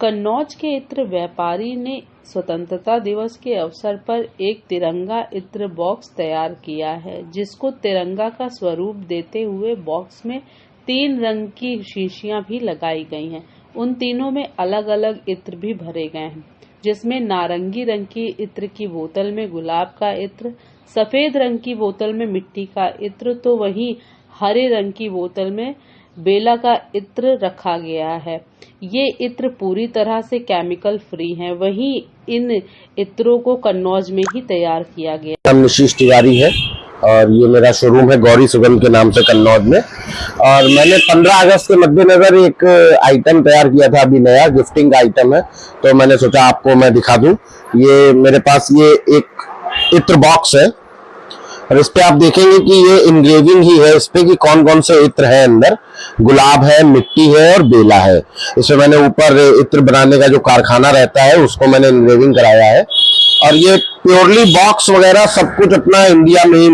कन्नौज के इत्र व्यापारी ने स्वतंत्रता दिवस के अवसर पर एक तिरंगा इत्र बॉक्स तैयार किया है, जिसको तिरंगा का स्वरूप देते हुए बॉक्स में 3 रंग की शीशियां भी लगाई गई हैं। उन तीनों में अलग अलग इत्र भी भरे गए हैं, जिसमें नारंगी रंग की इत्र की बोतल में गुलाब का इत्र, सफेद रंग की बोतल में मिट्टी का इत्र, तो वहीं हरे रंग की बोतल में बेला का इत्र रखा गया है। ये इत्र पूरी तरह से केमिकल फ्री हैं। वहीं इन इत्रों को कन्नौज में ही तैयार किया गया। नाम निशीश तिवारी है और ये मेरा शोरूम है गौरी सुगंध के नाम से कन्नौज में। और मैंने 15 अगस्त के मद्देनजर एक आइटम तैयार किया था, अभी नया गिफ्टिंग का आइटम है, तो मैंने सोचा आपको मैं दिखा दूं। ये मेरे पास ये एक इत्र बॉक्स है और इस पे आप देखेंगे कि ये इंग्रेविंग ही है इस पे कि कौन कौन से इत्र है अंदर। गुलाब है, मिट्टी है और बेला है। इसमें मैंने ऊपर इत्र बनाने का जो कारखाना रहता है उसको मैंने इंग्रेविंग कराया है। और ये प्योरली बॉक्स वगैरह सब कुछ अपना इंडिया में ही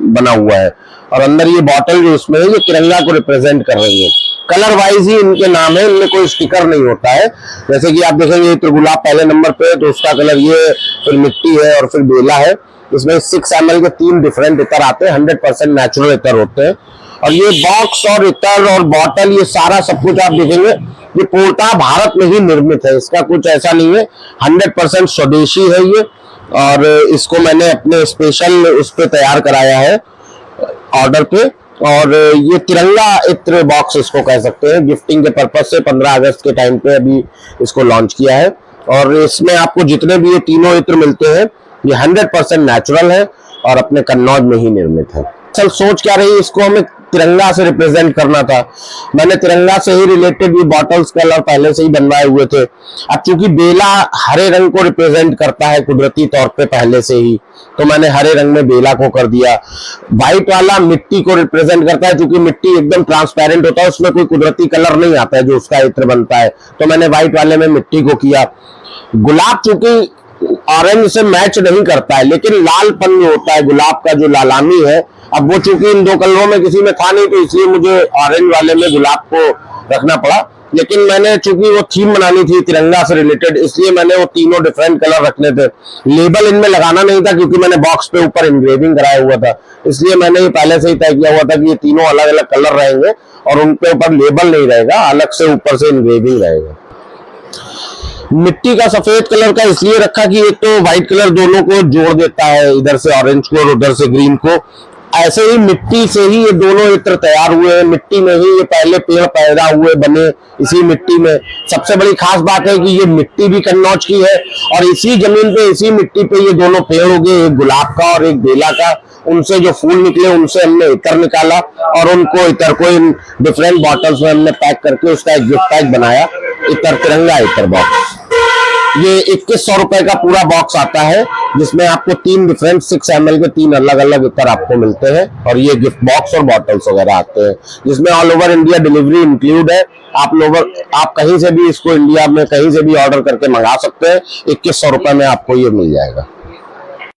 बना हुआ है। और अंदर ये बॉटल जो उसमें है ये तिरंगा को रिप्रेजेंट कर रही है। कलर वाइज ही इनके नाम है, इनमें कोई स्टिकर नहीं होता है। जैसे कि आप देखेंगे इत्र गुलाब पहले नंबर पे है तो उसका कलर ये, फिर मिट्टी है और फिर बेला है। इसमें 6 ml के 3 डिफरेंट इत्र आते हैं, 100% नेचुरल इत्र होते हैं। और ये बॉक्स और इत्र और बॉटल ये सारा सब कुछ आप देखेंगे ये पूर्णतः भारत में ही निर्मित है। इसका कुछ ऐसा नहीं है, 100% स्वदेशी है ये। और इसको मैंने अपने स्पेशल उस पे तैयार कराया है ऑर्डर पे। और ये तिरंगा इत्र बॉक्स इसको कह सकते हैं। गिफ्टिंग के पर्पज से 15 अगस्त के टाइम पे अभी इसको लॉन्च किया है। और इसमें आपको जितने भी ये तीनों इत्र मिलते हैं ये 100% नेचुरल है और अपने कन्नौज में ही निर्मित है। असल सोच क्या रही, इसको हमें तिरंगा से रिप्रेजेंट करना था। मैंने तिरंगा से ही रिलेटेड ये बॉटल्स कलर पहले से ही बनवाए हुए थे। अब चूंकि बेला हरे रंग को रिप्रेजेंट करता है कुदरती तौर पे पहले से ही, तो मैंने हरे रंग में बेला को कर दिया। व्हाइट वाला मिट्टी को रिप्रेजेंट करता है, क्योंकि मिट्टी एकदम ट्रांसपेरेंट होता है, उसमें कोई कुदरती कलर नहीं आता है जो उसका इत्र बनता है, तो मैंने व्हाइट वाले में मिट्टी को किया। गुलाब चूंकि ऑरेंज से मैच नहीं करता है, लेकिन लालपन जो होता है गुलाब का, जो लालामी है, अब वो चूंकि इन 2 कलरों में किसी में था नहीं, तो इसलिए मुझे ऑरेंज वाले में गुलाब को रखना पड़ा। लेकिन मैंने चूंकि वो थीम बनानी थी तिरंगा से रिलेटेड, इसलिए मैंने वो तीनों डिफरेंट कलर रखने थे। लेबल इनमें लगाना नहीं था क्योंकि मैंने बॉक्स पे ऊपर इंग्रेविंग कराया हुआ था, इसलिए मैंने ये पहले से ही तय किया हुआ था कि ये तीनों अलग अलग कलर रहेंगे और उनके ऊपर लेबल नहीं रहेगा, अलग से ऊपर से इंग्रेविंग रहेगा। मिट्टी का सफेद कलर का इसलिए रखा कि एक तो व्हाइट कलर दोनों को जोड़ देता है, इधर से ऑरेंज को और उधर से ग्रीन को। ऐसे ही मिट्टी से ही ये दोनों इत्र तैयार हुए हैं, मिट्टी में ही ये पहले पेड़ पैदा हुए, बने इसी मिट्टी में। सबसे बड़ी खास बात है कि ये मिट्टी भी कन्नौज की है और इसी जमीन पे, इसी मिट्टी पे ये दोनों पेड़ हो गए, एक गुलाब का और एक बेला का। उनसे जो फूल निकले उनसे हमने इत्र निकाला और उनको इत्र को इन डिफरेंट बॉटल्स में हमने पैक करके उसका एक गिफ्ट पैक बनाया, इत्र तिरंगा इत्र बॉक्स। ये 2100 रुपए का पूरा बॉक्स आता है, जिसमें आपको 3 डिफरेंट 6 ml के 3 अलग अलग इत्र आपको मिलते हैं। और ये गिफ्ट बॉक्स और बॉटल्स वगैरह आते हैं, जिसमें all over India delivery include है। आप कहीं से भी इसको इंडिया में कहीं से भी ऑर्डर करके मंगा सकते हैं। 2100 रुपए में आपको ये मिल जाएगा।